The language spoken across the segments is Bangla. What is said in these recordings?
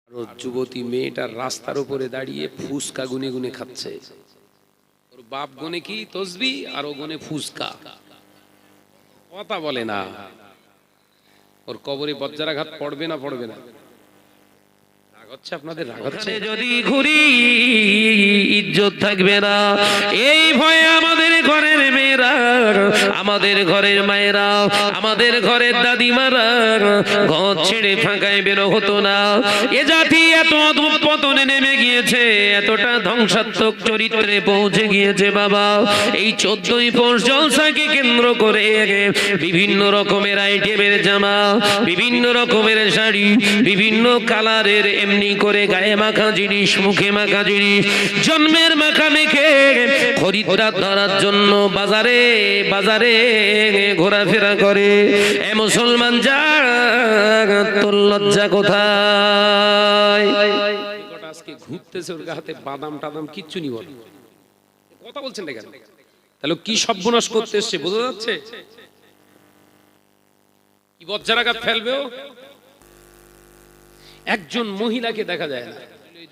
আর যুবতী মেয়েটার রাস্তার উপরে দাঁড়িয়ে ফুসকা গুনে গুনে খাচ্ছে। ওর বাপ গুনে কি তসবি আর ও গুনে ফুসকা, কথা বলে না। ওর কবরে বজ্রাঘাত পড়বে না পড়বে না? রাগ হচ্ছে আপনাদের? রাগ হচ্ছে? যদি ঘুরি ইজ্জত থাকবে না, এই ভয়ে আমাদের ঘরের মেয়েরা, আমাদের ঘরের মায়েরা, আমাদের ঘরের দাদিমারা ঘর ছেড়ে ফাঁকায় বেরো হতো না। এ জাতি এত অধঃপতনে নেমে গিয়েছে, এতটা ধ্বংসাত্মক চরিত্রে পৌঁছে গিয়েছে বাবা। এই 14ই পৌষ জলসাকে কেন্দ্র করে বিভিন্ন রকমের আইটেমের জামা, বিভিন্ন রকমের শাড়ি, বিভিন্ন কালারের এমনি করে গায়ে মাখা জিনিস, মুখে মাখা জিনিস, জন্মের মাখা মেখে খরিদ্দার ধরার জন্য বাজারে বাজারে ঘোরাফেরা করে। এ মুসলমান যা, তোর লজ্জা কোথায়? আজকে ঘুরতেছে, ওর হাতে বাদাম টাদাম কিচ্ছু নি, বলে কথা বলছেন না কেন? তাহলে কি সর্বনাশ করতে এসছে বোঝা যাচ্ছে? কি বজ্রাঘাত ফেলবে ও? একজন মহিলাকে দেখা যায় না,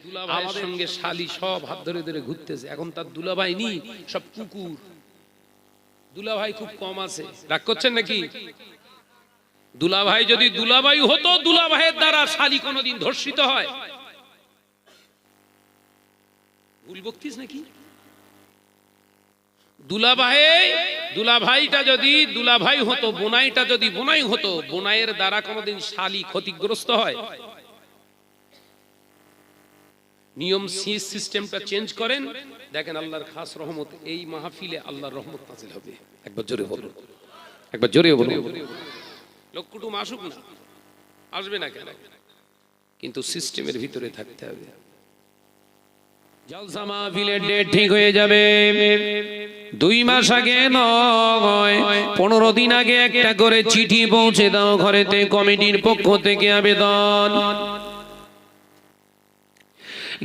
দুলাভাইয়ের সঙ্গে শালি সব হাত ধরে ধরে ঘুরতেছে। এখন তার দুলাভাই নি, সব কুকুর। দুলাভাই খুব কম আছে। রাগ করছেন নাকি? দুলাভাই যদি দুলাভাই হতো, দুলাভাইয়ের দ্বারা শালি কোনোদিন ধর্ষিত হয়? ভুল বকতিস নাকি? দুলাভাইটা যদি দুলাভাই হতো, বোনাইটা যদি বোনাই হতো, বোনাইয়ের দ্বারা কোনোদিন শালি ক্ষতিগ্রস্ত হয়? নিয়ম সিস্টেমটা চেঞ্জ করেন, দেখেন আল্লাহর খাস রহমত এই মাহফিলে আল্লাহর রহমত নাযিল হবে। একবার জোরে বলুন, একবার জোরে বলুন। লোক কুটুম আসুক না, আসবে না কেন? কিন্তু সিস্টেমের ভিতরে থাকতে হবে। জলসা মাহফিলের ডেট ঠিক হয়ে যাবে 2 মাস আগে নয়, 15 দিন আগে একটা করে চিঠি পৌঁছে দাও ঘরেতে। কমিটির পক্ষ থেকে আবেদন,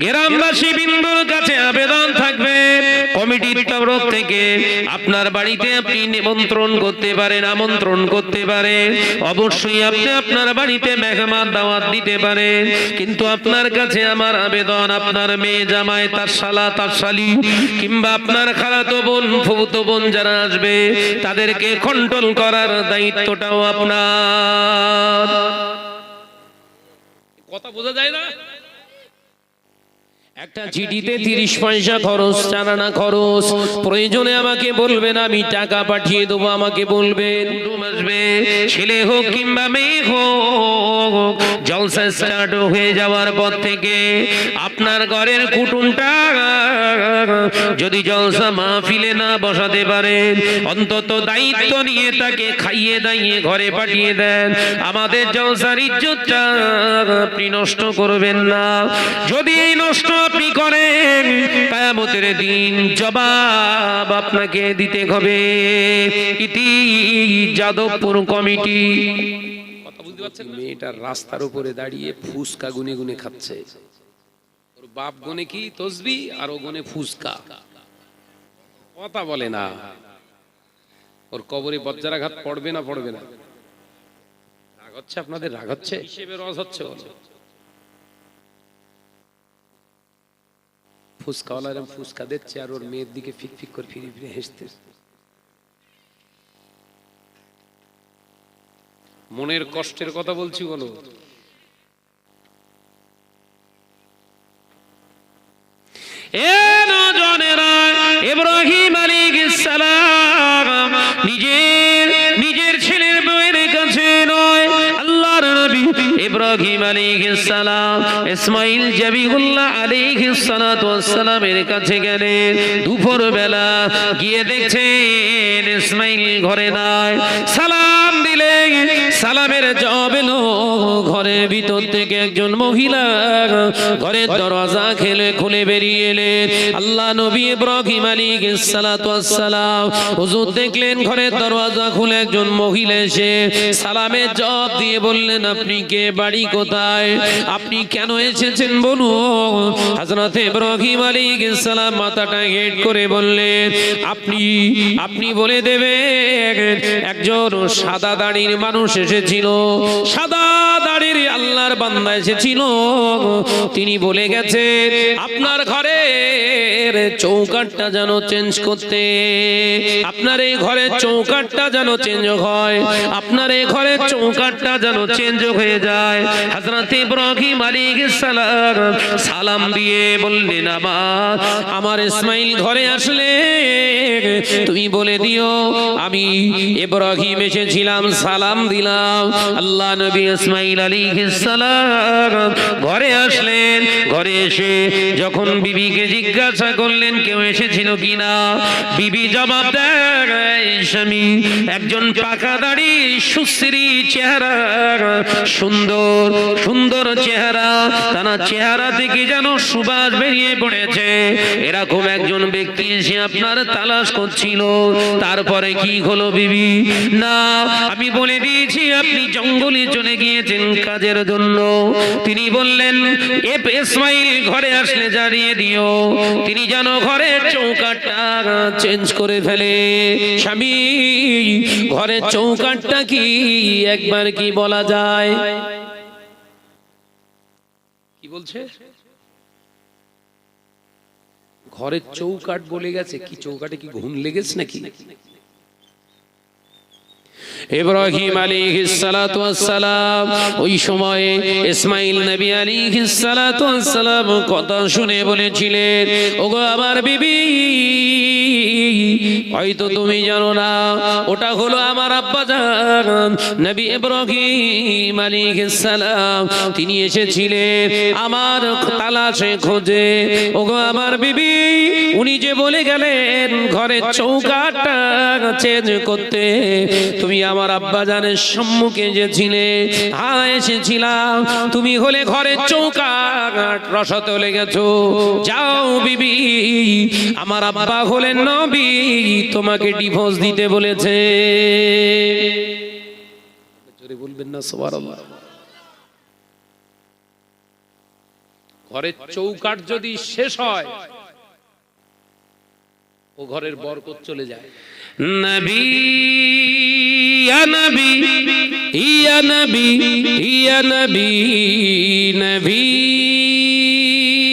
গ্রামবাসী বিন্দুর কাছে আবেদন থাকবে, কমিটির তরফ থেকে আপনার বাড়িতে আপনি নিমন্ত্রণ করতে পারেন, আমন্ত্রণ করতে পারেন। অবশ্যই আপনি আপনার বাড়িতে মেহমান দাওয়াত দিতে পারেন, কিন্তু আপনার কাছে আমার আবেদন, আপনার মেয়ে জামাই, তার শালা, তার শালি, কিংবা আপনার খালাতো বোন, ফুফুতো বোন যারা আসবে, তাদেরকে কন্ট্রোল করার দায়িত্বটাও আপনার। কথা বোঝা যায় না? একটা চিঠিতে 30 পয়সা খরচ, চালানা খরচ। প্রয়োজনে আমাকে বলবেন, আমি টাকা পাঠিয়ে দেবো। আমাকে বলবেন, আসবে ছেলে হোক কিংবা মেয়ে হোক, জলসা স্টার্ট হয়ে যাওয়ার পর থেকে আপনার ঘরের কুটুমটা যদি জলসা মাহফিলে না বসাতে পারেন, অন্তত দায়িত্ব নিয়ে তাকে খাইয়ে দাইয়ে ঘরে পাঠিয়ে দেন। আমাদের জলসার ইজ্জতটা আপনি নষ্ট করবেন না। যদি এই নষ্ট আপনি করেন, কিয়ামতের দিন জবাব আপনাকে দিতে হবে। ইতি যাদবপুর কমিটি। কথা বুঝতে পারছেন? মেয়েটার রাস্তার উপরে দাঁড়িয়ে ফুসকা গুনে গুনে খাচ্ছে। ওর বাপ গুনে কি তসবি আর ও গুনে ফুসকা, কথা বলে না। ওর কবরে বজ্রাঘাত পড়বে না পড়বে না? রাগ হচ্ছে আপনাদের? রাগ হচ্ছে? হিসেবে রস হচ্ছে? বলো, ফুসকাওয়ালা এরকম ফুসকা দিচ্ছে আর ওর মেয়ের দিকে ফিক ফিক করে ফিরে ফিরে হেসতে। মনের কষ্টের কথা বলছি, বলো। ইব্রাহিম আলাইহিস সালাম নিজের ছেলের বউয়ের কাছে নয়, আল্লাহর নবী ইব্রাহিম আলাইহিস সালাম ইসমাঈল জাবিহুল্লাহ আলাইহিস সালাতু ওয়াস সালামের কাছে গেলেন। দুপুর বেলা গিয়ে দেখছেন ইসমাঈল ঘরে নাই। সালাম দিলেন, সালামের জবাব এলো, ঘরের ভিতর থেকে একজন মহিলা ঘরের দরজা খুলে বেরিয়ে এলেন। আল্লাহ নবী ইব্রাহিম আলাইহিস সালাতু ওয়াস সালাম হুজুর দেখলেন ঘরের দরজা খুলে একজন মহিলা এসে সালামের জবাব দিয়ে বললেন, আপনি কে, বাড়ি কোথায়, আপনি কেন এসেছেন বলুন। হযরত ইব্রাহিম আলাইহিস সালাম মাথাটা হেট করে বললেন, আপনি বলে দেবেন একজন সাদা দাড়ির মানুষ এসেছিল, সাদা দাড়ির আল্লাহর বান্দা এসেছিল। তিনি বলে গেছে আপনার ঘরের চৌকাঠটা যেন চেঞ্জ করতে, আপনার এই ঘরের চৌকাঠটা যেন চেঞ্জ হয়, আপনার এই ঘরের চৌকাঠটা যেন চেঞ্জ হয়ে যায়। হযরত ইব্রাহিম আলাইহিস সালাম সালাম দিয়ে বললেন, আমার ইসমাইল ঘরে আসলে তুমি বলে দিও আমি ইব্রাহিম এসেছিলাম, সালাম দিলাম। আল্লাহ নবী ইসমাইল আলাইহিস সালাম ঘরে আসলেন। ঘরে এসে যখন বিবিকে জিজ্ঞাসা করলেন কেউ এসেছিল কিনা, বিবি জবাব দেয়, স্বামী একজন পাকা দাড়ি সুশ্রী চেহারা, সুন্দর সুন্দর চেহারা, তার চেহারা থেকে যেন সুবাস বেরিয়ে পড়েছে, এরকম একজন ব্যক্তি এসে আপনার তালাশ করছিল। তারপরে কি হলো বিবি? না, আমি বলে দিয়েছি আপনি জঙ্গলে চলে গিয়েছেন কাজের জন্য। তিনি বললেন ইসমাইল ঘরে আসলে জানিয়ে দিও তিনি যেন ঘরের চৌকাঠটা চেঞ্জ করে ফেলে। স্বামী ঘরের চৌকাঠটা কি একবার কি বলা যায়? কি বলছে? ঘরের চৌকাঠ বলে গেছে, কি চৌকাঠে কি ঘুম লেগেছে নাকি? ইব্রাহিম আলাইহিস সালাতু ওয়াস সালাম ওই সময়ে ইসমাইল নবী আলাইহিস সালাতু ওয়াস সালাম কথা শুনে বলেছিলেন, ওগো আমার বিবি, হয়তো তুমি জানো না ওটা হলো আমার আব্বা জান নবী ইব্রাহিম আলাইহিস সালাম। তিনি এসেছিলেন আমার তালাশে খোঁজে। ওগো আমার বিবি, উনি যে বলে গেলেন ঘরের চৌকাঠটা চেঞ্জ করতে, তুমি আমার আব্বা জানের সম্মুখে যে ছিলে, হ্যাঁ এসেছিলাম, তুমি হলে ঘরের চৌকাঠ রসাতে হলে গেছো। যাও বিবি, আমার আব্বা হলেন নবী, তোমাকে ডিভোর্স দিতে বলেছে। জোরে বলবেন না সুবহানাল্লাহ। ঘরের চৌকাঠ যদি শেষ হয় ও ঘরের বরকত চলে যায়। নবী ইয়া নবী ইয়া নবী ইয়া নবী নবী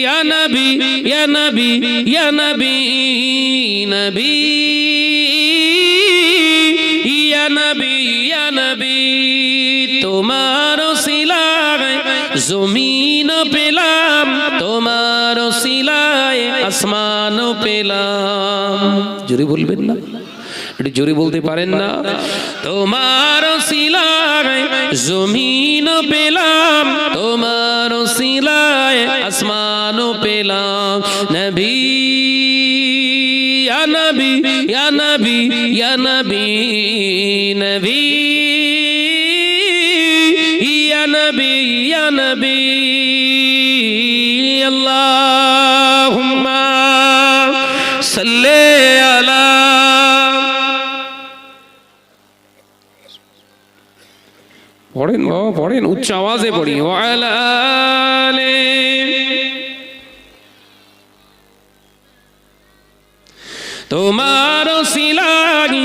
ইয়া নবী ইয়া নবী ইয়া নবী নবী ইয়া নবী ইয়া নবী, তোমার ওসিলায় জমিন পেলাম, তোমার ওসিলায় আসমান পেলাম। জোরে বলবেন না, একটু জোরে বলতে পারেন না? তোমার ওসিলায় জমিন পেলাম, তোমার ওসিলায় আসমান পেলাম। নবী ইয়া নবী ইয়া নবী ইয়া নবী নবী ইয়া নবী ইয়া নবী। আল্লাহুম্মা সাল্লি আলা, পড়েন বাবা পড়েন, উচ্চ আওয়াজে পড়ি। ওয়ালা আলি, তোমার ওসিলাই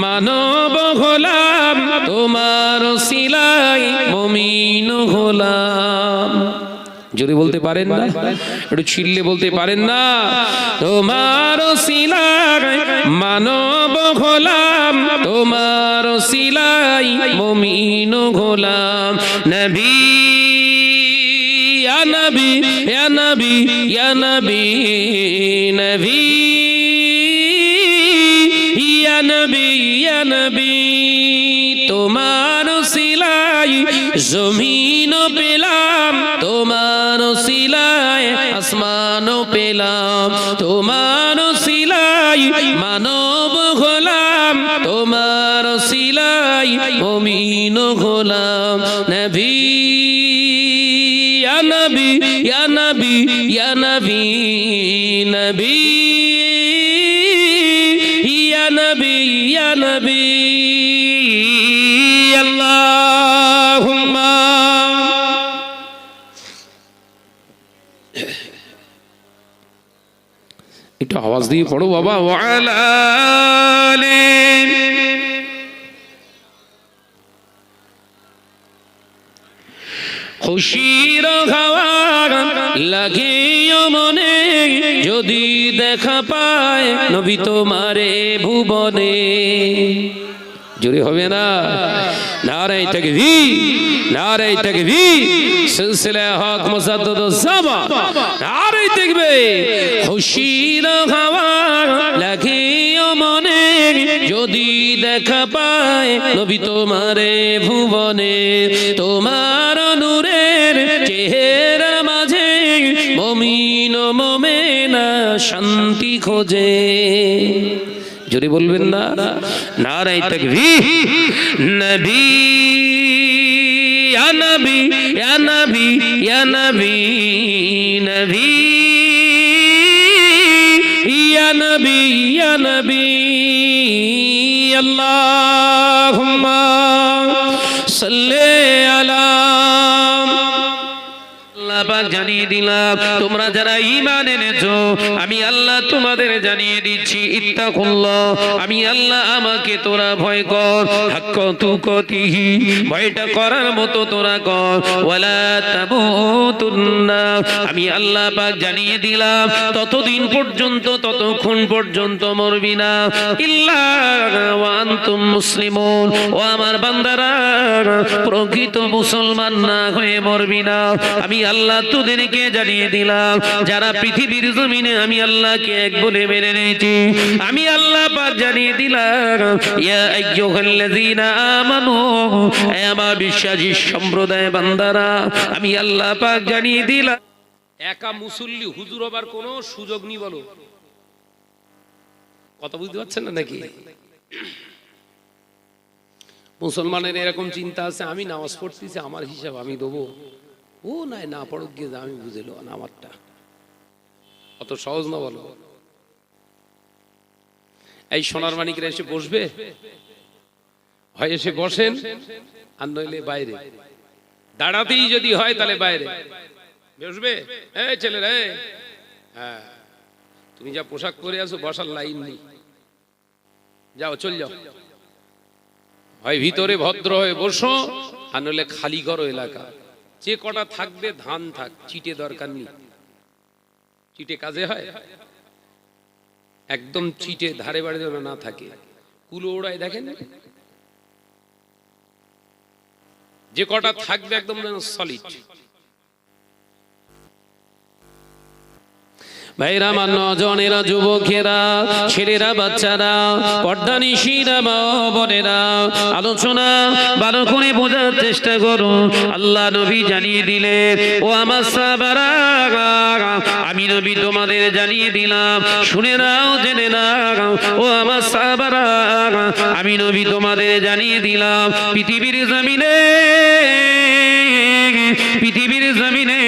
মানব হলাম, তোমার ওসিলাই মুমিন হলাম। জোরে বলতে পারেন না, একটু চিল্লে বলতে পারেন না? তোমার ওসিলাই মানব হলাম, তোমার ওসিলাই মুমিন হলাম। নবী ইয়া নবী ইয়া নবী ইয়া নবী নবী ইয়া নবী ইয়া নবী, তোমার ওসিলাই জমিন পেলাম, তোমার ওসিলায় আসমান পেলাম, তোমার ওসিলাই মানব হলাম, তোমার ওসিলাই মুমিন হলাম। নবী ইয়া নবী ইয়া নবী ইয়া নবী নবী ইয়া নবী ইয়া নবী। আল্লাহুম্মা, একটু আওয়াজ দিয়ে পড়ো বাবা। ওয়ালা আলি, খুশির হাওয়া লাগে মনে যদি দেখা পায় নবী তোমারে ভুবনে। জোরে হবে না? নারে তাকবীর, নারে তাকবীর, সিলসিলা হক মুসাদ্দাদুজ জামান, নারে তাকবীর। খুশির হাওয়া লাগে মনে যদি দেখা পায় নবী তোমারে ভুবনে। তোমার নূরের চেহারা মাঝে মুমিন ও মুমিনা শান্তি খোঁজে। জোরে বলবেন না? নারে তাকবীর। নবী ইয়া নবী ইয়া নবী ইয়া নবী, নবী ইয়া নবী ইয়া নবী, আল্লাহুম্মা সাল্লি আলা। জানিয়ে দিলাম তোমরা যারা ঈমান এনেছো আমি আল্লাহ তোমাদের জানিয়ে দিচ্ছি ইত্তাকুল্লাহ, আমি আল্লাহ আমাকে তোরা ভয় কর, হাক্ক তুকাতিহি, ভয়টা করার মতো তোরা কর, ওয়ালা তামুতুন্না, আমি আল্লাহ পাক জানিয়ে দিলাম ততদিন পর্যন্ত ততক্ষণ পর্যন্ত মরবি না ইল্লা ওয়া আনতুম মুসলিমুন, ও আমার বান্দারা প্রকৃত মুসলমান না হয়ে মরবি না। আমি আল্লাহ তোদেরকে জানিয়ে দিলাম যারা পৃথিবীর জমিনে আমি আল্লাহকে এক বলে মেনে নিয়েছি, আমি আল্লাহ পাক জানিয়ে দিলাম ইয়া আইয়ুহাল্লাযীনা আমানু, হে আমার বিশ্বাসী সম্প্রদায় বান্দারা, আমি আল্লাহ পাক জানিয়ে দিলাম একা মুসল্লি হুজুর হবার কোনো সুযোগ নেই। বলো কথা বুঝতে পারছেন না নাকি? মুসলমানের এরকম চিন্তা আছে, আমি নামাজ পড়তেছি আমার হিসাব আমি দেবো, ও নাই না পড়ুক গিয়ে আমি বুঝে লো না আমারটা। অত সহজ না বলো? এই সোনার মানিকরা এসে বসবে, হয় এসে বসেন আর নইলে বাইরে, দাঁড়াতেই যদি হয় তাহলে বাইরে বসবে। এই ছেলেরা, হ্যাঁ তুমি যা পোশাক পরে আছো বসার লাইন নেই, যাও চল যাও, হয় ভিতরে ভদ্র হয়ে বসো আর নইলে খালি করো এলাকা। যে কটা থাকবে ধান থাক, চিটে দরকার নেই, চিটে কাজে হয়? একদম চিটে ধারে বাড়ি যেন না থাকে, কুলো ওড়ায় দেখেন, যে কটা থাকবে একদম যেন সলিড। ভাইরা, নজনেরা, যুবকেরা, ছেলেরা, বাচ্চারা, পর্দানিশীরা, মা বোনেরা, আলোচনা ভালো করে বোঝার চেষ্টা করো। আল্লাহ নবী জানিয়ে দিলেন, ও আমার সাহাবারা, আমি নবী তোমাদের জানিয়ে দিলাম, শুনে নাও, জেনে নাও। ও আমার সাহাবারা, আমি নবী তোমাদের জানিয়ে দিলাম পৃথিবীর জমিনে, পৃথিবীর জমিনে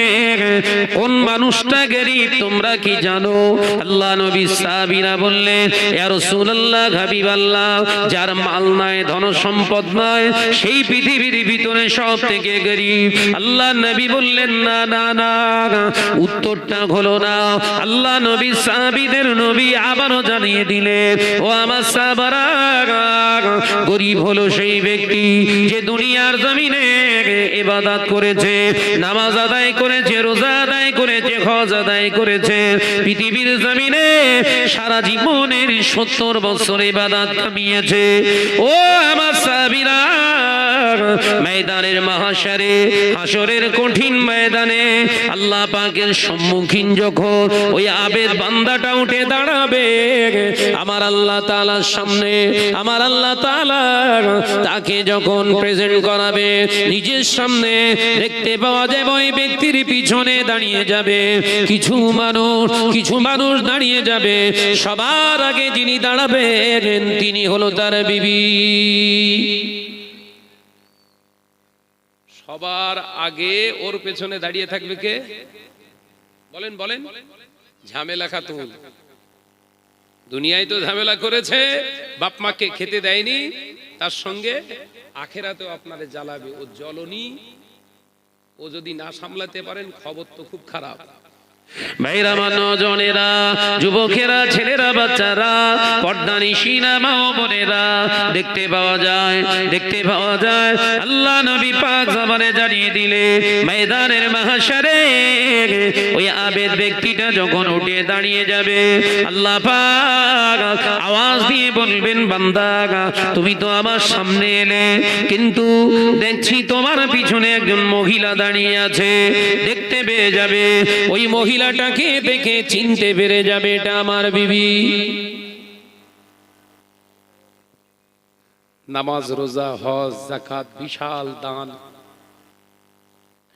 কোন মানুষটা গরীব তোমরা কি জানো? আল্লাহ নবী সাহাবীরা বললেন, ইয়া রাসূলুল্লাহ, হাবিবাল্লাহ, যার মাল নাই, ধন সম্পদ নাই, সেই পৃথিবীর ভিতরে সব থেকে গরীব। আল্লাহ নবী বললেন, না না না, উত্তরটা হলো না। আল্লাহ নবী সাহাবীদের নবী আবারও জানিয়ে দিলেন, ও আমার সাহাবারা, গরীব হলো সেই ব্যক্তি যে দুনিয়ার জমিনে ইবাদত করেছে, নামাজ আদায় করেছে, রোজা আদায় করেছে, হজ আদায় করেছে, পৃথিবীর জমিনে সারা জীবনের 70 বছর ইবাদত কামিয়েছে। ও আমার সাহাবীরা, ময়দানের মাহশরে, হাসরের কঠিন ময়দানে আল্লাহ পাকের সম্মুখীন যখন ওই আবেদ বান্দাটা উঠে দাঁড়াবে আমার আল্লাহ তাআলার সামনে, আমার আল্লাহ তাআলা তাকে যখন প্রেজেন্ট করাবে নিজের সামনে, দেখতে পাওয়া যাবে ওই ব্যক্তির পিছনে দাঁড়িয়ে যাবে কিছু মানুষ দাঁড়িয়ে যাবে। সবার আগে যিনি দাঁড়াবেন তিনি হলো তার বিবি। সবার আগে ওর পেছনে দাঁড়িয়ে থাকবে কে? বলেন বলেন। ঝামেলা খাতুন। দুনিয়ায় তো ঝামেলা করেছে, বাপ মাকে খেতে দেয়নি, তার সঙ্গে আখেরাতেও আপনারে জ্বালাবে। ও জ্বলনি, ও যদি না সামলাতে পারেন খবর তো খুব খারাপ। ভাইরা, আমার নজনেরা, যুবকেরা, ছেলেরা, বাচ্চারা, পর্দানিশিনা মা ও বোনেরা, দেখতে পাওয়া যায় আল্লাহ নবী পাক জবানে জানিয়ে দিলে ময়দানের মাহশারে ওই আবেদ ব্যক্তিটা যখন উঠে দাঁড়িয়ে যাবে, আল্লাহ পাক আওয়াজ দিয়ে বলবেন, বান্দা তুমি তো আমার সামনে এলে, কিন্তু দেখছি তোমার পিছনে একজন মহিলা দাঁড়িয়ে আছে। দেখতে পেয়ে যাবে, ওই মহিলাটাকে দেখে চিনতে পেরে যাবে এটা আমার বিবি। নামাজ, রোজা, হজ, যাকাত, বিশাল দান,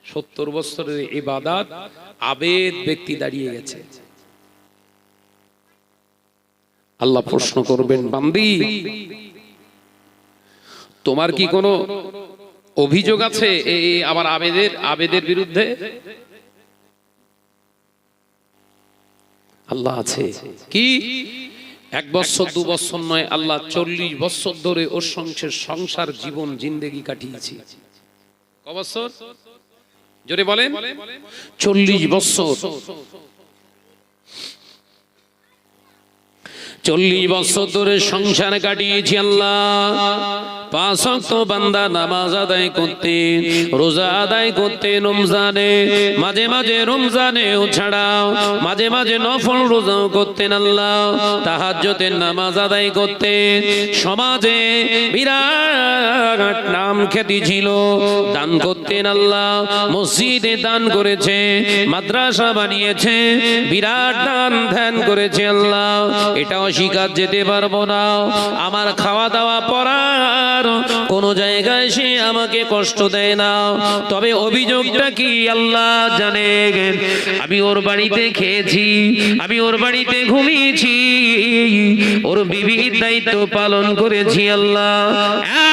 70 বছরের ইবাদত, আবেদ ব্যক্তি দাঁড়িয়ে গেছে। আল্লাহ প্রশ্ন করবেন, বান্দি তোমার কি কোনো অভিযোগ আছে আমার আবেদের বিরুদ্ধে? আল্লাহ আছে। কি 1 বছর 2 বছর নয়, আল্লাহ 40 বছর ধরে ওর সঙ্গে সংসার জীবন জিন্দেগি কাটিয়েছি। ক বছর? জোরে বলেন। 40 বছর। 40 বছর ধরে সংসার কাটিয়েছি আল্লাহ। 5 ওয়াক্ত বান্দা নামাজ আদায় করতেন, রোজা আদায় করতেন রমজানে, মাঝে মাঝে রমজানেও ছাড়াও মাঝে মাঝে নফল রোজাও করতেন আল্লাহ। তাহাজ্জুদের নামাজ আদায় করতেন, সমাজে বিরাট নাম খ্যাতি ছিল, দান করতেন আল্লাহ। মসজিদে দান করেছে, মাদ্রাসা বানিয়েছে, বিরাট দান ধ্যান করেছে আল্লাহ। এটাও স্বীকার যেতে পারবো না। আমার খাওয়া দাওয়া পড়ার কোন জায়গায় সে আমাকে কষ্ট দেয় না। তবে অভিযোগটা কি আল্লাহ জানে। আমি ওর বাড়িতে খেয়েছি, আমি ওর বাড়িতে ঘুমিয়েছি, ওর বিবির দায়িত্ব পালন করেছি আল্লাহ।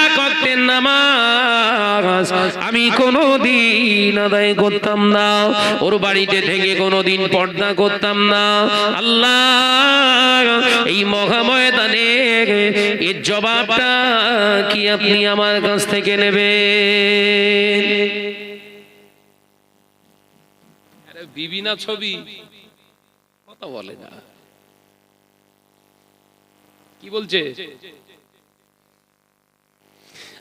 এক ওয়াক্তের নামাজ আমি কোনোদিন আদায় করতাম না, ওর বাড়িতে থেকে কোনোদিন পর্দা করতাম না আল্লাহ। এই মহাময়দানে এর জবাবটা কি আপনি আমার কাছ থেকে নেবেন? বিবি না ছবি, কথা বলে না। কি বলছে?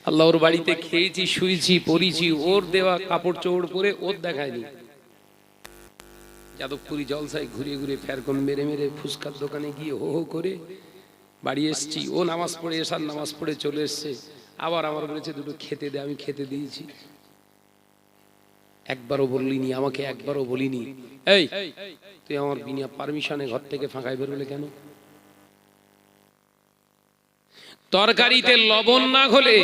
আল্লাহ ওর বাড়িতে খেয়েছি, শুয়েছি, পড়েছি, ওর দেওয়া কাপড় চোপড় পরে ওর দেখায়নি। যাদবপুরি জলসায় ঘুরে ঘুরে ফেরকন মেরে মেরে ফুসকার দোকানে গিয়ে হো হো করে বাড়ি এসছি। ও নামাজ পড়ে, এসার নামাজ পড়ে চলে এসছে। আবার আমার বলেছে দুটো খেতে দে, আমি খেতে দিয়েছি। একবারও বললিনি আমাকে, একবারও বলিনি এই তুই আমার বিনা পারমিশনে ঘর থেকে ফাঁকায় বেরোলে কেন? তরকারিতে লবণ না হলে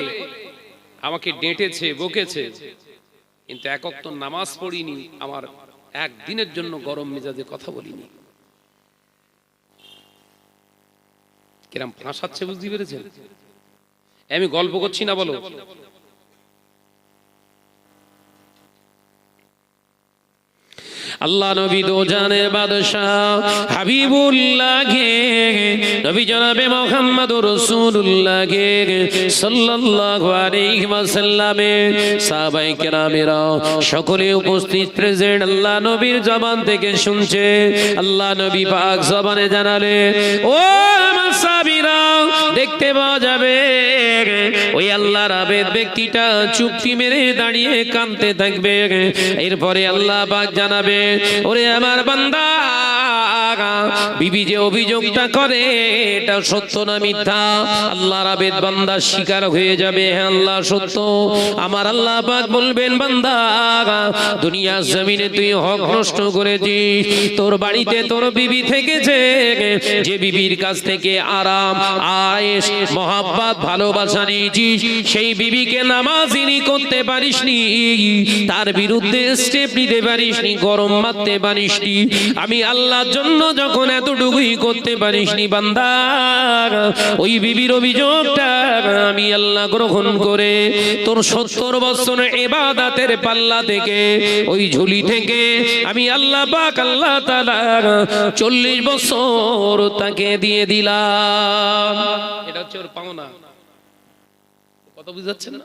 আমাকে ডেঁটেছে, বকেছে, কিন্তু এক ওয়াক্ত নামাজ পড়িনি, আমার একদিনের জন্য গরম মেজাজে কথা বলিনি। কিরম ফাঁসাচ্ছে বুঝতে পেরেছেন? আমি গল্প করছি না, বলো। আল্লাহ নবী দো জানের বাদশাহ হাবিবুল্লাহ কে নবী জনাবে মুহাম্মদুর রাসূলুল্লাহ কে সাল্লাল্লাহু আলাইহি ওয়াসাল্লামের সাহাবায়ে কেরামেরা সকলে উপস্থিত প্রেজেন্ট। আল্লাহ নবীর জবান থেকে শুনছে। আল্লাহ নবী পাক জবানে জানালে, ও আমার সাহাবীরা, দেখতে পাওয়া যাবে ওই আল্লাহর আবেদ ব্যক্তিটা চুপটি মেরে দাঁড়িয়ে কাঁদতে থাকবে। এরপরে আল্লাহ পাক জানাবে, ওরে আমার বান্দা, বিবি যে অভিযোগটা করে এটা সত্য না মিথ্যা? আল্লাহর আবেদ বান্দা স্বীকার হয়ে যাবে, হ্যাঁ আল্লাহ সত্য। আমার আল্লাহ পাক বলবেন, বান্দা দুনিয়ার জমিনে তুই হক নষ্ট করেছিস, তোর বাড়িতে তোর বিবি থেকেছে, যে বিবির কাছ থেকে আরাম, আয়েশ, মহাব্বত, ভালোবাসা নিয়েছিস, সেই বিবিকে নামাজিনি করতে পারিসনি, তার বিরুদ্ধে স্টেপ নিতে পারিসনি, গরম মারতে পারিসনি। আমি আল্লাহর জন্য যখন এতটুকুই করতে পারিসনি বান্দা, ওই বিবির অভিযোগটা আমি আল্লাহ গ্রহণ করে তোর 70 বছরের ইবাদতের পাল্লা থেকে, ওই ঝুলি থেকে আমি আল্লাহ পাক আল্লাহ তাআলা 40 বছর তাকে দিয়ে দিলাম। এটা হচ্ছে ওর পাওনা। কথা বুঝাচ্ছেন না?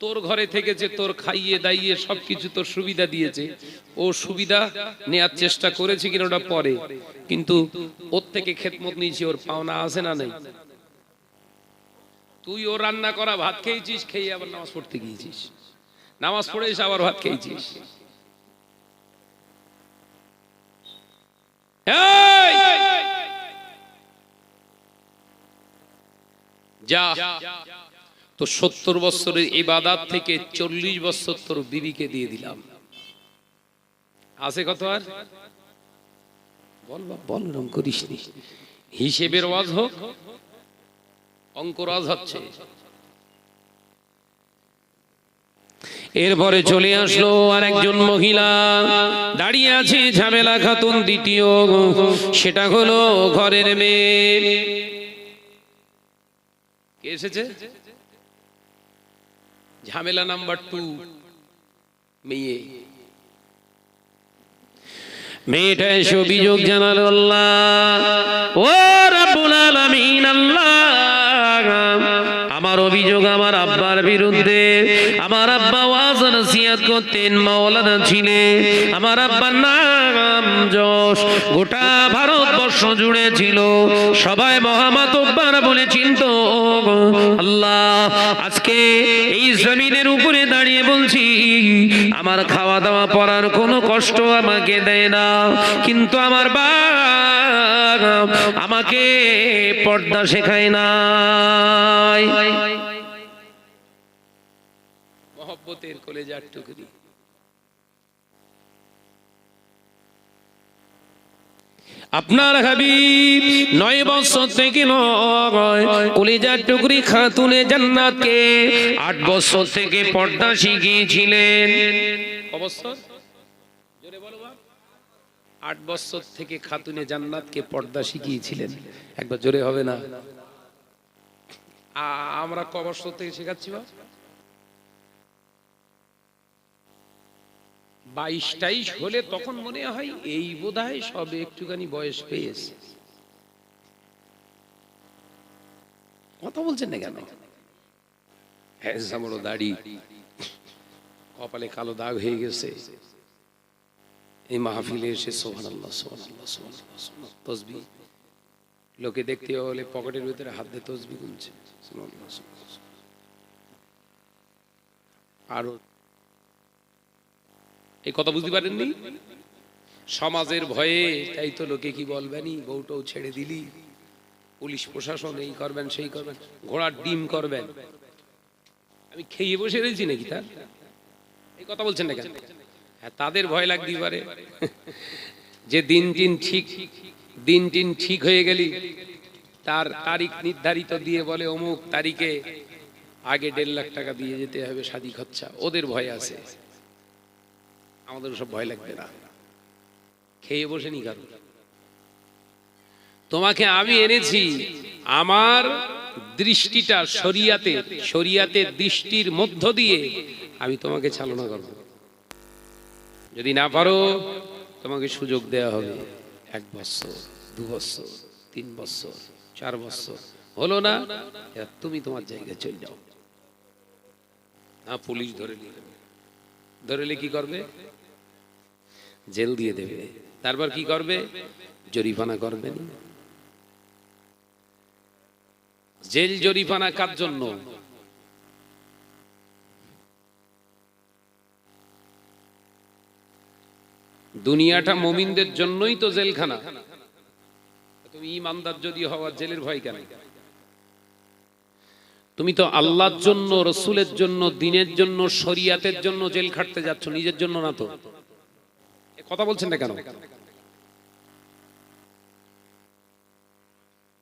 তোর ঘরে থেকেছে, তোর খাইয়ে দাইয়ে সবকিছু তোর সুবিধা দিয়েছে, ও সুবিধা নেয়ার চেষ্টা করেছে কিনা ওটা পরে, কিন্তু ওর থেকে খেদমত নিয়েছি, ওর পাওনা আছে না নেই? তুই ও রান্না করা ভাত খেয়েছিস, খেয়ে আবার নামাজ পড়তে গিয়েছিস, নামাজ পড়ে এসে আবার ভাত খেয়েছিস। যা, তো 70 বছরের ইবাদত থেকে 40 বছর তোর বিবিকে দিয়ে দিলাম, আছে কত আর? বল বাপ বল, রং করিস নি, হিসেবের ওয়াজ হোক, অঙ্কর ওয়াজ হচ্ছে। এরপরে চলে আসলো আর একজন মহিলা, দাঁড়িয়ে আছে ঝামেলা খাতুন দ্বিতীয়, সেটা হলো ঘরের মেয়ে। কে এসেছে? ঝামেলা নাম্বার 2, মেয়ে। মেয়েটা এসে অভিযোগ জানালো, আল্লাহ ও রাব্বুল আলামিন, আল্লাহ আমার অভিযোগ আমার আব্বার বিরুদ্ধে। আমার আব্বা ওয়াজ নসিহত করতেন, মাওলানা ছিলেন, আমার আব্বার নাম যশ গোটা ভারতবর্ষ জুড়ে ছিল, সবাই মহামাতব্বার বলে চিনতো। আল্লাহ আজকে এই জমিনের উপরে দাঁড়িয়ে বলছি, আমার খাওয়া দাওয়া পড়ার কোনো কষ্ট আমাকে দেয় না, কিন্তু আমার বাপ আমাকে পর্দা শেখায় নাই। মহব্বতের কলেজার টুকরি। আপনার হাবিব 9 বছর থেকে নয়, কলেজার টুকরি খাতুনে জান্নাতকে 8 বছর থেকে পর্দা শিখিয়েছিলেন। কত বছর? জোরে বলো বাপ। 8 বছর থেকে খাতুনে জান্নাতকে পর্দা শিখিয়েছিলেন। একবার জোরে হবে না? আমরা ক বছর থেকে শেখাচ্ছি বাপ? 22-23 হলে তখন মনে হয় এই বোধহয় সবে একটুখানি বয়স পেয়েছে। কথা বলছেন না কেন? হ্যাঁ, বড় দাড়ি, কপালে কালো দাগ হয়ে গেছে, এই মাহফিলে এসে সুবহানাল্লাহ সুবহানাল্লাহ সুবহানাল্লাহ সুবহানাল্লাহ তাসবিহ, লোকে দেখতে হলে পকেটের ভিতরে হাত দিয়ে তাসবিহ গুনছে, সুবহানাল্লাহ সুবহানাল্লাহ। আর এই কথা বুঝতে পারেননি? সমাজের ভয়ে, তাই তো লোকে কি বলবেনি, বউটাও ছেড়ে দিলি, পুলিশ প্রশাসন এই করবেন সেই করবেন, ঘোড়ার ডিম করবেন। আমি খেয়ে বসে রয়েছি নাকি তার? এই কথা বলছেন না কেন? হ্যাঁ, তাদের ভয় লাগতেই পারে যে দিন টিন ঠিক হয়ে গেলি, তার তারিখ নির্ধারিত দিয়ে বলে অমুক তারিখে আগে 1.5 লাখ টাকা দিয়ে যেতে হবে শাদী খরচা, ওদের ভয় আছে। আমাদের সব ভয় লাগবে না, খেয়ে বসে নি কারণ। তোমাকে আমি এনেছি আমার দৃষ্টিটা শরিয়াতের দৃষ্টির মধ্য দিয়ে আমি তোমাকে চালনা করব। যদি না পারো তোমাকে সুযোগ দেওয়া হবে 1 বছর, 2 বছর, 3 বছর, 4 বছর। হলো না, তুমি তোমার জায়গায় চলে যাও। না, পুলিশ ধরলে কি করবে? জেল দিয়ে দেবে। তারপর কি করবে? জরিমানা করবে। জেল জরিমানা কার জন্য? দুনিয়াটা মুমিনদের জন্যই তো জেলখানা। তুমি ইমানদার যদি হওয়ার জেলের ভয় কেন? তুমি তো আল্লাহর জন্য, রসুলের জন্য, দ্বীনের জন্য, শরিয়াতের জন্য জেল খাটতে যাচ্ছ, নিজের জন্য না তো। কথা বলছেন না কেন?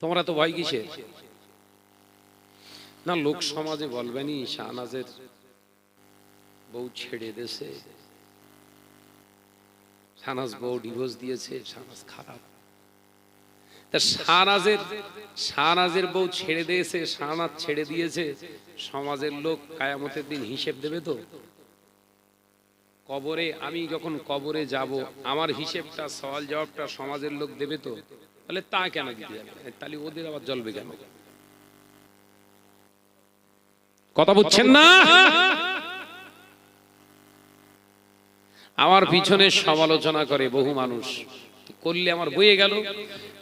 তোমরা তো ভয় কিসের? না, লোক সমাজে বলবেনি শাহনাজের বউ ছেড়ে দিয়েছে, শাহনাজ বউ ডিভোর্স দিয়েছে, শাহনাজ খারাপ। তা শাহনাজের বউ ছেড়ে দিয়েছে, শাহনাজ ছেড়ে দিয়েছে, সমাজের লোক কিয়ামতের দিন হিসেব দেবে তো। কবরে, আমি যখন কবরে যাব, আমার হিসেবটা, সওয়াল জবাবটা সমাজের লোক দেবে তো। তাহলে তা কেন দিতে যাবে? তাহলে ওদের আবার জ্বলবে কেন? কথা বুঝছেন না? আমার পিছনে সমালোচনা করে বহু মানুষ, করলে আমার বয়ে গেল।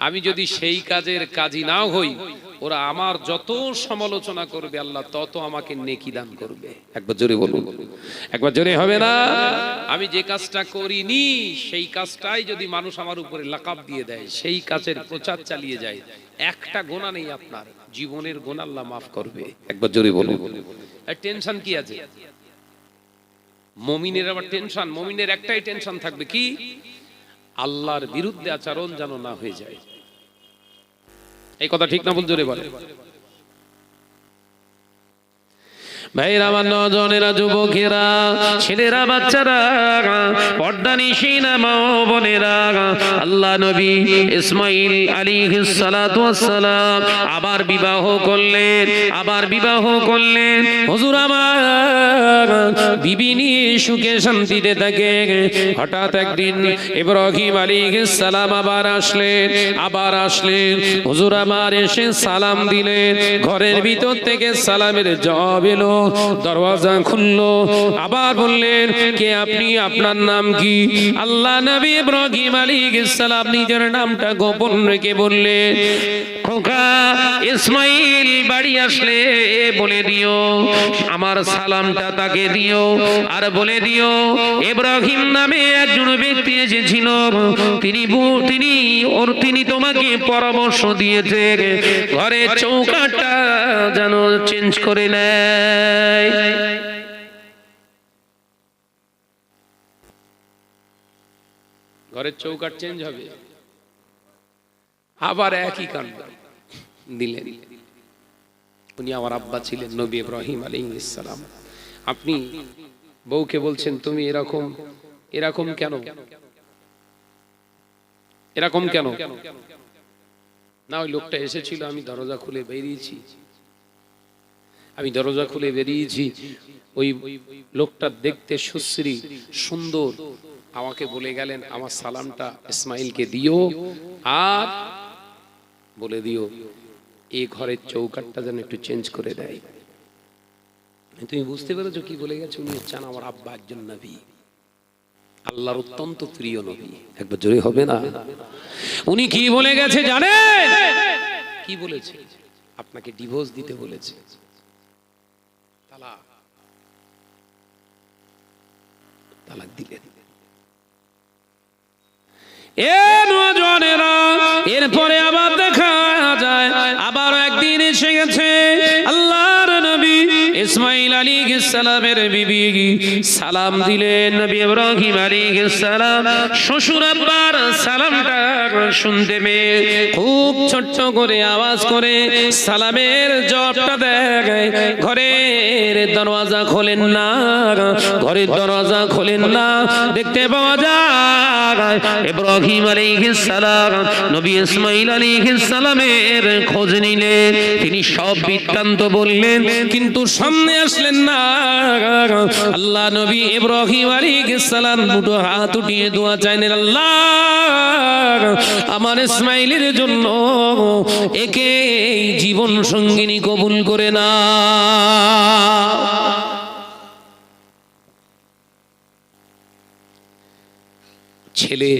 আমি যদি সেই কাজের কাজী নাও হই, ওরা আমার যত সমালোচনা করবে আল্লাহ তত আমাকে নেকি দান করবে। একবার জোরে বলুন, একবার জোরে হবে না? আমি যে কাজটা করিনি সেই কাজটাই যদি মানুষ আমার উপরে লাকাব দিয়ে দেয়, সেই কাজের প্রচার চালিয়ে যায়, একটা গোনা নেই আপনার জীবনের গোনা আল্লাহ মাফ করবে। একবার জোরে বলুন। আর টেনশন কি আছে? মুমিনের আবার টেনশন, মুমিনের একটাই টেনশন থাকবে, কি? আল্লাহর বিরুদ্ধে আচরণ যেন না হয়ে যায়। এই কথা ঠিক না ভুল? জোরে বলে। ভাইরা, আমার নজনেরা, যুবকেরা, ছেলেরা, বাচ্চারা, পর্দানিশিনা মা বোনেরা, আল্লাহ নবী ইসমাইল আলাইহিস সালাতু ওয়াস সালাম আবার বিবাহ করলেন। হুজুর আমার বিবি নিয়ে সুখে শান্তিতে থাকে। হঠাৎ একদিন ইব্রাহিম আলাইহিস সালাম আবার আসলেন। হুজুর আমার এসে সালাম দিলেন। ঘরের ভিতর থেকে সালামের জবাব এলো। দরওয়াজা খুললো, আবার বললেন, কে আপনি? আপনার নাম কি? আল্লাহ নবী ইব্রাহিম আলাইহিস সালাম নিজের নামটা গোপন রেখে বললেন, খোকা ইসমাইল বাড়ি আসলে বলে দিও আমার সালামটা তাকে দিও, আর বলে দিও ইব্রাহিম নামে একজন ব্যক্তি এসেছিল, তিনি তোমাকে পরামর্শ দিয়েছে ঘরের চৌকাঠটা যেন চেঞ্জ করে নেয়। ঘরের চৌকাঠ চেঞ্জ হবে, আবার একই কাণ্ড দিলেন। উনি আমার আব্বা ছিলেন নবী ইব্রাহিম আলাইহিস সালাম। আপনি বউকে বলছেন তুমি এরকম কেন? না, ওই লোকটা এসেছিল, আমি দরজা খুলে বেরিয়েছি। ওই লোকটা দেখতে সুশ্রী সুন্দর, আমাকে বলে গেলেন আমার সালামটা ইসমাইলকে দিও, আর বলে দিও এই ঘরের চৌকাঠটা যেন একটু চেঞ্জ করে দেয়। তুমি বুঝতে পেরেছো কি বলে গেছে? উনি হচ্ছেন আমার আব্বা, একজন নবী, আল্লাহর অত্যন্ত প্রিয় নবী। একবার জোরে হবে না? উনি কি বলে গেছে জানেন? কি বলেছে? আপনাকে ডিভোর্স দিতে বলেছে, তালাক দিলেন। এরপরে আবার দেখা যায় আবার একদিন এসে গেছে আল্লাহর নবী ইসমাইল আলাইহিস সালামের বিবি সালাম দিলেন। নবী ইব্রাহিম আলাইহিস সালাম শ্বশুর আব্বার সালামটা শুনতে পেয়ে খুব ছোট্ট করে আওয়াজ করে সালামের জবাবটা দেয়। ঘরের দরওয়াজা খোলেন না, দেখতে পাওয়া যায় ইব্রাহিম আলাইহিস সালাম নবী ইসমাইল আলাইহিস সালামের খোঁজ নিলেন। তিনি সব বৃত্তান্ত বললেন, কিন্তু সামনে আসলেন না। আল্লাহ নবী ইব্রাহিম আলাইহিস সালাম দুটো হাত উঠিয়ে দোয়া চাইলেন, আল্লাহ আমার ইসমাইলের জন্য একে জীবন সঙ্গিনী কবুল করে না। ছেলে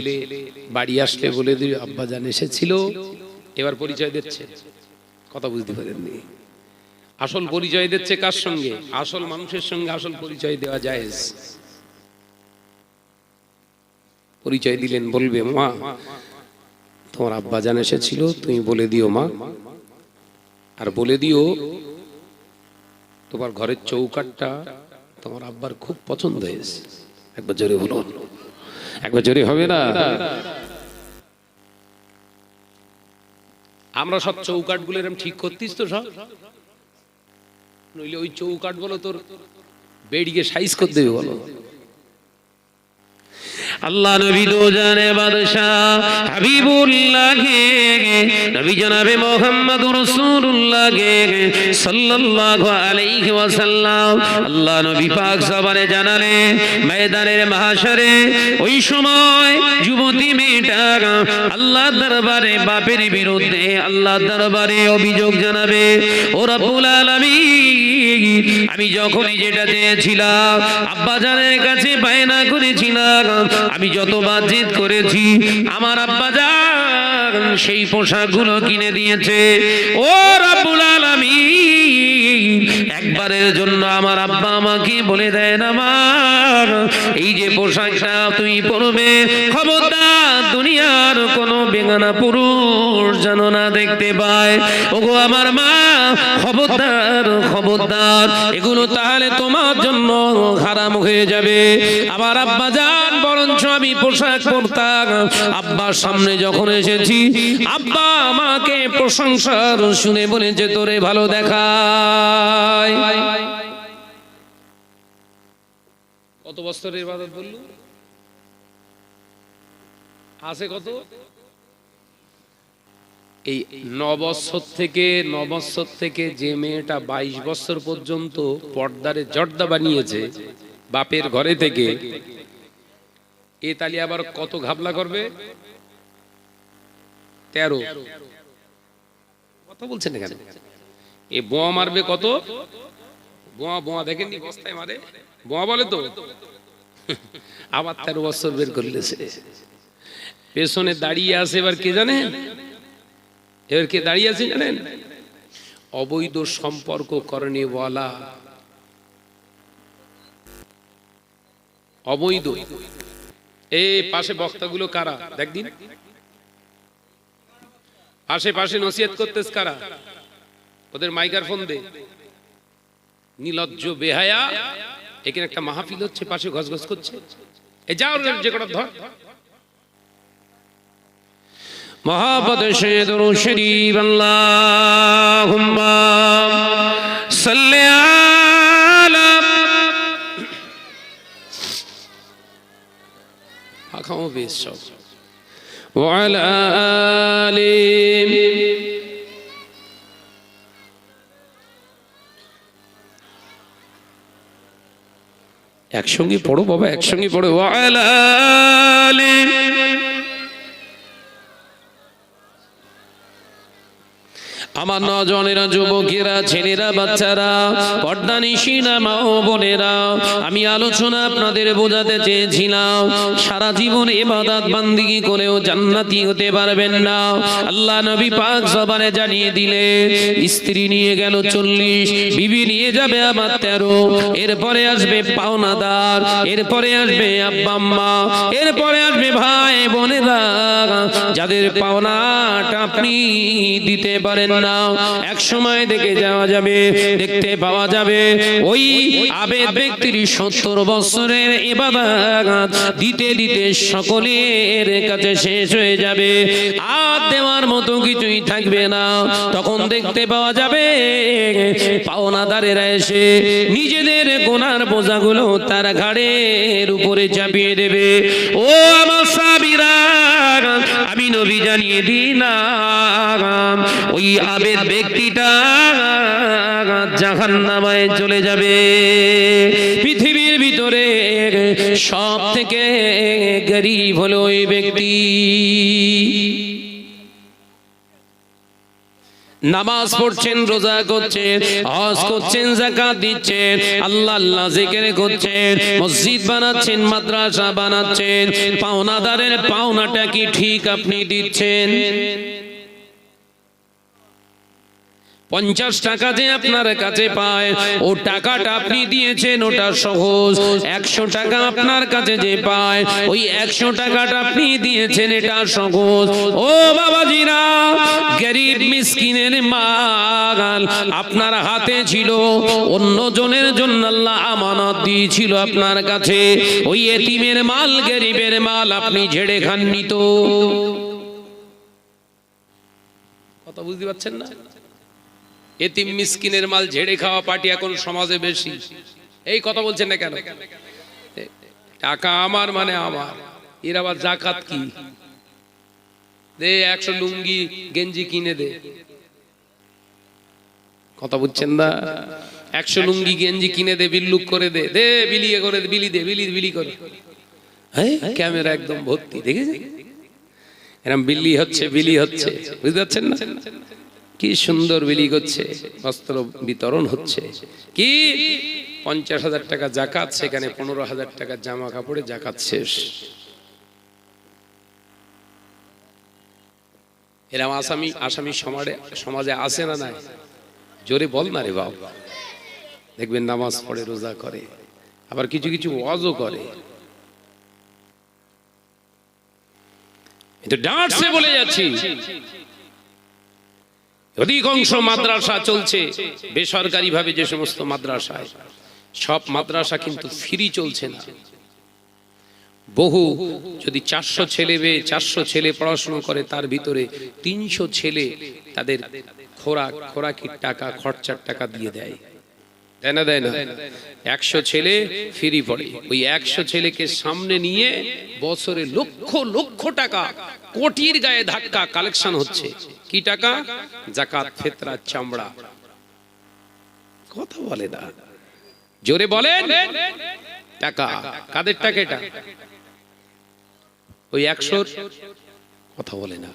বাড়ি আসলে বলে দিল আব্বা জান এসেছিল। এবার পরিচয় দিচ্ছে, কথা বুঝতে পারেননি? আসল পরিচয় দিচ্ছে কার সঙ্গে? আসল মানুষের সঙ্গে আসল পরিচয় দেওয়া জায়েজ। পরিচয় দিলেন, বলবে মা তোমার আব্বা জান এসেছিল, তুমি বলে দিও মা, আর বলে দিও তোমার ঘরের চৌকাঠটা তোমার আব্বার খুব পছন্দ হয়েছে। একবার জোরে বলুন, একবার জোরে হবে না? আমরা সব চৌকাঠ গুলো এরকম ঠিক করতিস তো সব, নইলে ওই চৌকাঠ বলো তোর বেড়িয়ে সাইজ করে দেবে বলো। আল্লাহ নবী দো জানে বাদশাহ হাবিবুল্লাহ নবী জনাবে মুহাম্মদুর রাসূলুল্লাহ সাল্লাল্লাহু আলাইহি ওয়াসাল্লাম আল্লাহ নবী পাক সবারে জানালে ময়দানের মাহশরে ওই সময় যুবতী মেয়ে মেয়েটা আল্লাহ দরবারে বাপের বিরুদ্ধে আল্লাহ দরবারে অভিযোগ জানাবে, ও রব্বুল আলামিন আমি যখনই যেটা চেয়েছিলাম আব্বা জানের কাছে বায়না করেছিলাম, আমি যতবার জেদ করেছি আমার আব্বা জান সেই পোশাকগুলো কিনে দিয়েছে। ও রব্বুল আলামিন একবারের জন্য আমার আব্বা আমাকে বলে দেয় না, মা এই যে পোশাকটা তুমি পরবে খবরদার দুনিয়ার কোনো বেগানা পুরুষ যেন না দেখতে পায়। ওগো আমার মা খবরদার খবরদার, এগুলো তাহলে তোমার জন্য হারাম হয়ে যাবে। আমার আব্বা জান বরঞ্চ আমি পোশাক পরতাম, আব্বার সামনে যখন এসেছি আব্বা আমাকে প্রশংসার শুনে বলেছে তোরে ভালো দেখায়। কত বছরের ইবাদত বলল? আছে কত? এই 9 বছর থেকে যে মেয়েটা 22 বছর পর্যন্ত পর্দারে জর্দা বানিয়েছে বাপের ঘরে থেকে, এ তালি আবার কত ঘাবলা করবে? 13। কথা বলছেন এখানে? এ বোয়া মারবে কত? বোয়া দেখেননি বস্তায় মারে, বোয়া বলে তো। আবার 13 বছর বের করলেছে। পেছনে দাঁড়িয়ে আছে এবার কে জানেন? এবার কে দাঁড়িয়ে আছে জানেন? অবৈধ সম্পর্ক করণে ওয়ালা, অবৈধ। এই পাশে বক্তাগুলো কারা দেখদিন? পাশে নসিহত করতেছ কারা? ওদের মাইক্রোফোন দে। নিলজ্জ বেহায়া, এখানে একটা মাহফিল হচ্ছে, পাশে গজগজ করছে। এই যাও যে কটা ধর। মোহাম্মদ শরীফ শরীফ আল্লাহুম্মা সাল্লি আলা আখাও বেশ সব ওয়া আলা আলি। একসঙ্গে পড়ো বাবা, একসঙ্গে পড়ো। ওয়া আলা আলি। আমার নজনেরা, যুবকেরা, ছেলেরা, বাচ্চারা, পর্দানিশীনা মা ও বোনেরা, আমি আলোচনা আপনাদের বোঝাতে চেয়েছিলাম সারা জীবন ইবাদত বান্দিগি করেও জান্নাতি হতে পারবেন না। আল্লাহ নবী পাক জবানে জানিয়ে দিলে স্ত্রী নিয়ে গেল 40, বিবি নিয়ে যাবে আবার 13, এরপরে আসবে পাওনাদার, এরপরে আসবে আব্বা আম্মা, এরপরে আসবে ভাই বোনেরা যাদের পাওনাটা আপনি দিতে পারেন না। এক সময় দেখতে পাওয়া যাবে ওই আবেদ ব্যক্তির 70 বছরের ইবাদত দিতে দিতে সকলের কাছে শেষ হয়ে যাবে, আর দেওয়ার মতো কিছুই থাকবে না। তখন দেখতে পাওয়া যাবে পাওনাদারেরা এসে নিজেদের গুনার বোঝাগুলো তার ঘাড়ের উপরে চাপিয়ে দেবে। ও আমার সাহাবীরা, আমি নবী জানিয়ে দিলাম ওই আবেদ ব্যক্তিটা জাহান্নামে চলে যাবে। পৃথিবীর ভিতরে সব থেকে গরীব হলো ওই ব্যক্তি। নামাজ পড়ছেন, রোজা করছেন, হজ করছেন, যাকাত দিচ্ছেন, আল্লাহ আল্লাহ জিকির করছেন, মসজিদ বানাচ্ছেন, মাদ্রাসা বানাচ্ছেন, পাওনাদারের পাওনাটা কি ঠিক আপনি দিচ্ছেন? 50 টাকা যে আপনার কাছে পায় ও টাকাটা আপনি দিয়েছেন ওটা সহজ। 100 টাকা আপনার কাছে যে পায় ওই 100 টাকাটা আপনি দিয়েছেন এটা সহজ। ও বাবাজিরা, গরিব মিসকিনের মাল আপনার হাতে ছিল, অন্য জনের জন্য আল্লাহ আমানত দিয়েছিল আপনার কাছে, ওই এতিমের মাল, গরিবের মাল আপনি ঝেড়ে খাননি তো। কথা বুঝতে পারছেন না? এতিম মিসকিনের মাল ঝেড়ে খাওয়া পার্টি এখন সমাজে বেশি। এই কথা বলছেন না কেন? টাকা আমার মানে আমার, এর আবার যাকাত কি? দে 100 লুঙ্গি গেঞ্জি কিনে দে। কথা বুঝছেন না? 100 লুঙ্গি গেঞ্জি কিনে দে, বিল্লুক করে দে, দে বিলিয়ে করে দে, বিলি দে, বিলি করে। হ্যাঁ, ক্যামেরা একদম ভর্তি, দেখেছেন? এরম বিলি হচ্ছে, বিলি হচ্ছে, বুঝতে পারছেন না? কি সুন্দর বিলি করছে, বস্ত্র বিতরণ হচ্ছে। কি 50,000 টাকা জাকাত, সেখানে 15,000 টাকা জামা কাপড়ে জাকাত শেষ। এরম আসামি সমাজে আছে না নাই? জোরে বল না রে বাবা। দেখবেন নামাজ পড়ে, রোজা করে, আবার কিছু কিছু ওয়াজও করে। ডাঁটছে বলে যাচ্ছি, অধিকাংশ মাদ্রাসা চলছে বেসরকারি ভাবে, যে সমস্ত মাদ্রাসায়, সব মাদ্রাসা কিন্তু ফ্রি চলছে না। বহু যদি 400 ছেলে পড়াশোনা করে, তার ভিতরে 300 ছেলে তাদের খোরাকির টাকা, খরচার টাকা দিয়ে দেয়, দেয় না? 100 ছেলে ফ্রি পড়ে। ওই 100 ছেলেকে সামনে নিয়ে বছরে লক্ষ লক্ষ টাকা, কোটির গায়ে ধাক্কা কালেকশন হচ্ছে। কি টাকা? জাকাত, ফিতরা, চামড়া। কথা বলে না, জোরে বলেন। টাকা কাদের টাকা? এটা ওই 100 কথা বলে না,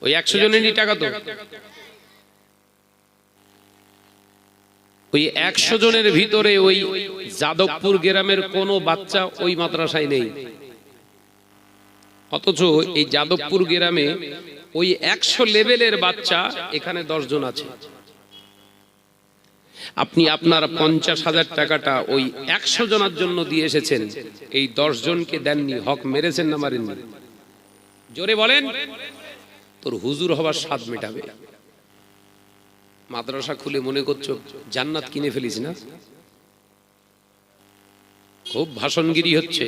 ওই 100 জনেরই টাকা। তো ওই 100 জনের ভিতরে ওই যাদবপুর গ্রামের কোনো বাচ্চা ওই মাদ্রাসায় নেই, অথচ এই যাদবপুর গ্রামে ওই 100 লেভেলের বাচ্চা এখানে 10 জন আছে। আপনি আপনার 50,000 টাকাটা ওই 100 জনের জন্য দিয়ে এসেছেন, এই 10 জনকে দেননি। হক মেরেছেন না মারেননি? জোরে বলেন। তোর হুজুর হবার স্বাদ মেটাবে। মাদ্রাসা খুলে মনে করছো জান্নাত কিনে ফেলিস না? খুব ভাষণগিরি হচ্ছে।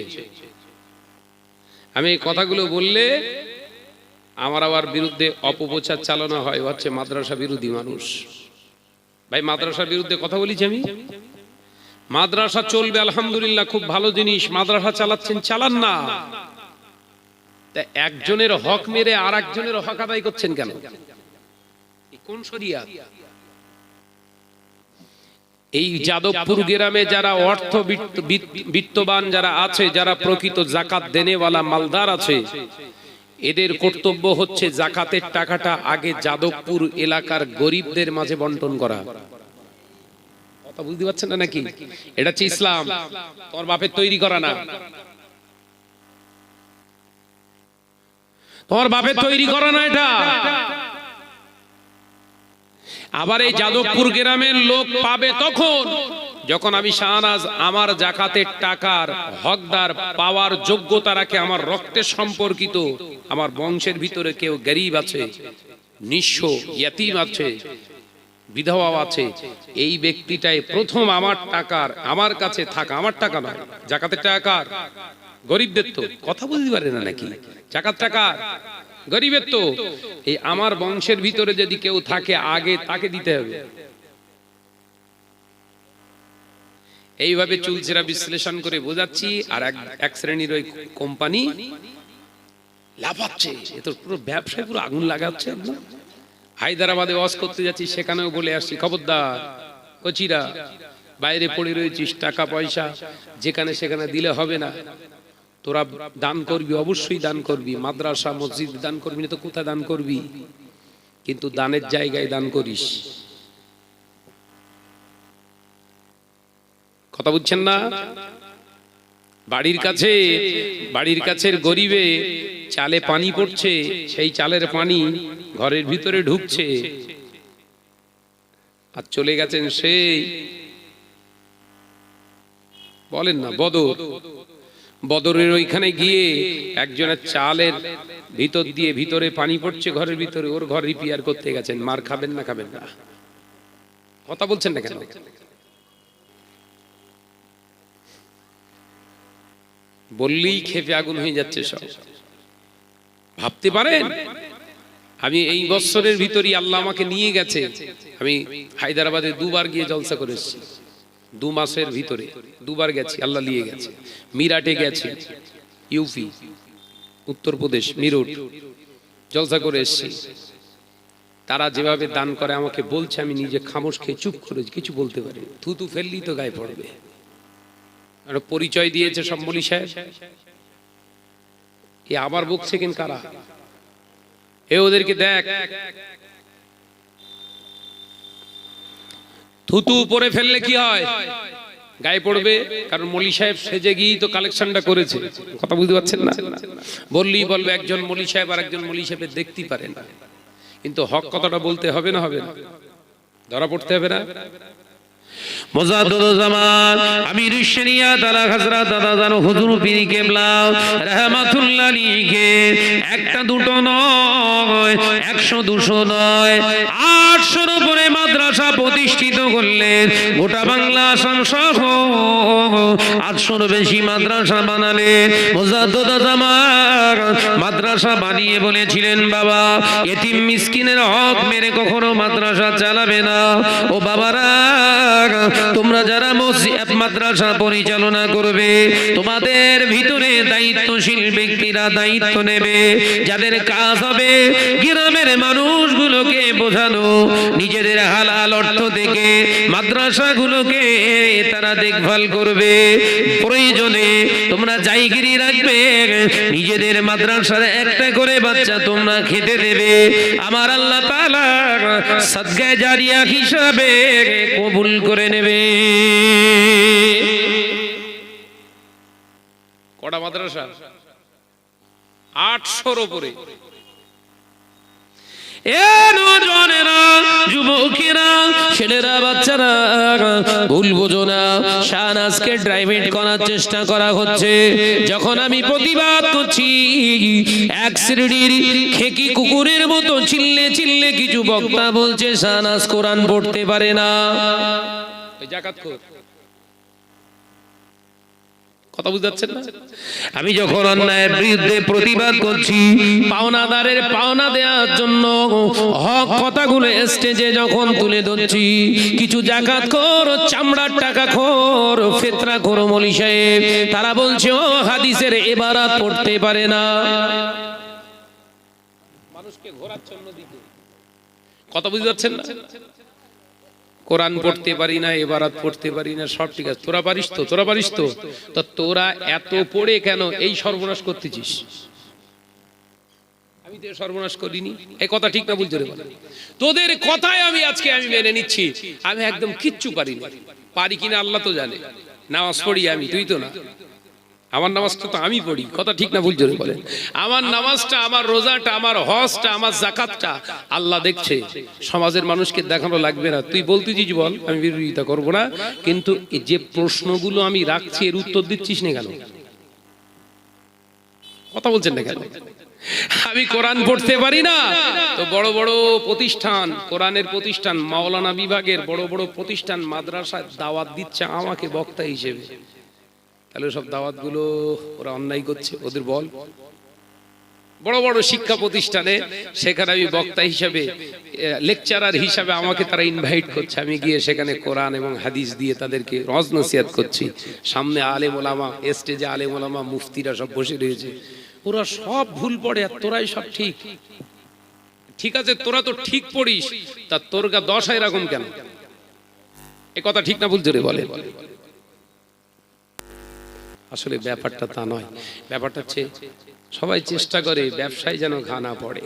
আমি এই কথাগুলো বললে আমার আবার বিরুদ্ধে অপপ্রচার চালানো হয়, হচ্ছে মাদ্রাসা বিরোধী মানুষ। ভাই, মাদ্রাসার বিরুদ্ধে কথা বলিছি আমি? মাদ্রাসা চলবে আলহামদুলিল্লাহ, খুব ভালো জিনিস। মাদ্রাসা চালাচ্ছেন, চালান না। তা একজনের হক মেরে আর একজনের হক আদায় করছেন কেন? কোন শরিয়াত? এই যাদবপুর গ্রামে যারা বিত্তবান যারা আছে, যারা প্রকৃত জাকাত দেনেওয়ালা মালদার আছে, এদের কর্তব্য হচ্ছে জাকাতের টাকাটা আগে যাদবপুর এলাকার গরিবদের মাঝে বন্টন করা। কথা বুঝতে পারছেন না নাকি? এটা হচ্ছে ইসলাম, তোর বাপের তৈরি করা না। তোর বাপের তৈরি করা না এটা। আবার এই যাদবপুর গ্রামের লোক পাবে তখন যখন আমি শাহনাজ আমার জাকাতের টাকার হকদার পাওয়ার যোগ্যতা রাখে, আমার রক্তের সম্পর্কিত, আমার বংশের ভিতরে কেউ গরিব আছে, নিঃস্ব, ইয়াতীম আছে, বিধবা আছে, এই ব্যক্তিটাই প্রথম আমার টাকার, আমার কাছে থাকা, আমার টাকা নয়, জাকাতের টাকার গরিবদের। তো কথা বুঝতে পারে না নাকি? জাকাত টাকার গরিবের। তো এই আমার বংশের ভিতরে যদি কেউ থাকে, আগে তাকে দিতে হবে। এইভাবে চুলচেরা বিশ্লেষণ করে বোঝাচ্ছি। আর এক শ্রেণীর ওই কোম্পানি লাফাচ্ছে, এ তো পুরো ব্যবসায় পুরো আগুন লাগাচ্ছে। হায়দ্রাবাদে ওয়াজ করতে যাচ্ছি, সেখানেও বলে আসছি, খবরদার কচিরা, বাইরে পড়ে রয়েছিস, টাকা পয়সা যেখানে সেখানে দিলে হবে না। তোরা দান করবি, অবশ্যই দান করবি, মাদ্রাসা মসজিদ দান করবি না তো কোথায় দান করবি? কিন্তু দানের জায়গায় দান করিস। কথা বুঝছেন না? বাড়ির কাছের গরিবে চালে পানি পড়ছে, সেই চালের পানি ঘরের ভিতরে ঢুকছে, আর চলে গেছেন সেই বলেন না বদরের ওইখানে গিয়ে একজনের চালের ভিতর দিয়ে ভিতরে পানি পড়ছে, ঘরের ভিতরে, ওর ঘর রিপেয়ার করতে গেছেন। মার খাবেন না? খাবেন না? কথা বলছেন না কেন? বললেই খেপে আগুন হয়ে যাচ্ছে সব। ভাবতে পারেন আমি এই বছরের ভিতরই আল্লাহ আমাকে নিয়ে গেছে, আমি হায়দ্রাবাদে 2 বার গিয়ে জলসা করে এসেছি। 2 মাসের ভিতরে 2 বার গেছি, আল্লাহ নিয়ে গেছে। মিরাটে গেছি, ইউপি, উত্তরপ্রদেশ, মিরট জলসা করে এসেছি। তারা যেভাবে দান করে আমাকে বলছে, আমি নিজে খামোশ খেয়ে চুপ করে কিছু বলতে পারি। থুতু ফেললি তো গায়ে পড়বে। পরিচয় দিয়েছে সম্বলি সাহেব, এ আবার বকছে কেন কারা? এ ওদেরকে দেখ, থুতু উপরে ফেললে কি হয়? গায়ে পড়বে, কারণ মলি সাহেব সেজে গিয়েই তো কালেকশনটা করেছে। কথা বুঝতে পারছেন না? বললেই বলবে একজন মলি সাহেব আর একজন মলি সাহেবের দেখতেই পারে না, কিন্তু হক কথাটা বলতে হবে না, হবে না? ধরা পড়তে হবে না? মুজাদ্দিদুজ্জামান আমির শরিয়াত আলা হযরত দাদা জানো হুজুর পীর কেবলা রাহমাতুল্লাহ আলাইহি একটা দুটো নয়, 100 200 নয়, 800 এর উপরে মাদ্রাসা প্রতিষ্ঠিত করলেন। গোটা বাংলা আসাম সহ 800 এর বেশি মাদ্রাসা বানালেন। মুজাদ্দিদুজ্জামান মাদ্রাসা বানিয়ে বলেছিলেন, বাবা এতিম মিসকিনের হক মেরে কখনো মাদ্রাসা চালাবে না। ও বাবারা, তোমরা যারা মসজিদ মাদ্রাসা পরিচালনা করবে, তোমাদের ভিতরে দায়িত্বশীল ব্যক্তিরা দায়িত্ব নেবে, যাদের কাজ হবে গ্রামের মানুষগুলোকে বোঝানো, নিজেদের হালাল অর্থ থেকে মাদ্রাসাগুলোকে তারা দেখভাল করবে। প্রয়োজনে তোমরা জায়গিরি রাখবে, নিজেদের মাদ্রাসার একটা করে বাচ্চা তোমরা খেতে দেবে। আমার আল্লাহ তাআলা সাদকা জারিয়া হিসাবে কবুল করে নেবে। কটা মাদ্রাসা? 800-র উপরে। এ নওজওয়ানেরা, যুবকেরা, ছেলেরা, বাচ্চারা, ভুল বোঝো না। শাহনাজকে ড্রাইভিং করার চেষ্টা করা হচ্ছে। যখন আমি প্রতিবাদ করছি, এক শ্রেণীর খেকি কুকুরের মতো চিল্লে চিল্লে কিছু বক্তা বলছে শাহনাজ কোরআন পড়তে পারে না। ওই যাকাতখোর। কথা বুঝতে পারছেন না? আমি যখন অন্যায়ের বিরুদ্ধে প্রতিবাদ করছি, পাওনাদারের পাওনা দেওয়ার জন্য হক কথাগুলো স্টেজে যখন তুলে ধরছি, কিছু জাকাতখোর, চামড়ার টাকাখোর, ফিতরাখোর মৌলভী সাহেব তারা বলছে ও হাদিসের ইবারত পড়তে পারে না। মানুষকে ঘোরাচ্ছে অন্যদিকে। কথা বুঝতে পারছেন না? কোরআন পড়তে পারি না, ইবারত পড়তে পারি না, সব ঠিক আছে। তোরা পারিস তো, তোরা পারিস তো। তো তোরা এত পড়ে কেন এই সর্বনাশ করতেছিস? আমি তো সর্বনাশ করিনি। এই কথা ঠিক না, বুঝতে পারি। তোদের কথায় আমি আজকে মেনে নিচ্ছি। আমি একদম কিচ্ছু পারি না। পারি কিনা আল্লাহ তো জানে। নামাজ পড়ি আমি, তুই তো না। আমার নামাজটা তো আমি পড়ি। কথা ঠিক না, ভুল জোরে বলেন। আমার নামাজটা, আমার রোজাটা, আমার হজটা, আমার যাকাতটা আল্লাহ দেখছে। সমাজের মানুষকে দেখানো লাগবে না। তুই বলতেছিস বল, আমি বিরোধিতা করব না, কিন্তু যে প্রশ্নগুলো আমি রাখছি এর উত্তর দিচ্ছিস না কেন? কথা বলছেন না কেন? আমি কোরআন পড়তে পারি না, তো বড় বড় প্রতিষ্ঠান, কোরআনের প্রতিষ্ঠান, মাওলানা বিভাগের বড় বড় প্রতিষ্ঠান, মাদ্রাসায় দাওয়াত দিচ্ছে আমাকে বক্তা হিসেবে। তাহলে সব দাওয়াতগুলো ওরা অন্যায় করছে, ওদের বল। বড় বড় শিক্ষা প্রতিষ্ঠানে সেখানে আমি বক্তা হিসাবে, লেকচারার হিসাবে আমাকে তারা ইনভাইট করছে। আমি গিয়ে সেখানে কোরআন এবং হাদিস দিয়ে তাদেরকে ওয়াজ নসিহত করছি। সামনে আলেম ওলামা, স্টেজে আলেম ওলামা, মুফতিরা সব বসে রয়েছে। ওরা সব ভুল পড়ে আর তোরাই সব ঠিক। ঠিক আছে, তোরা তো ঠিক পড়িস, তা তোর গা 10 এরকম কেন? এ কথা ঠিক না, ভুল জোরে বলে। আসলে ব্যাপারটা তা নয়। ব্যাপারটা হচ্ছে সবাই চেষ্টা করে ব্যবসায় যেন ঘা না পড়ে।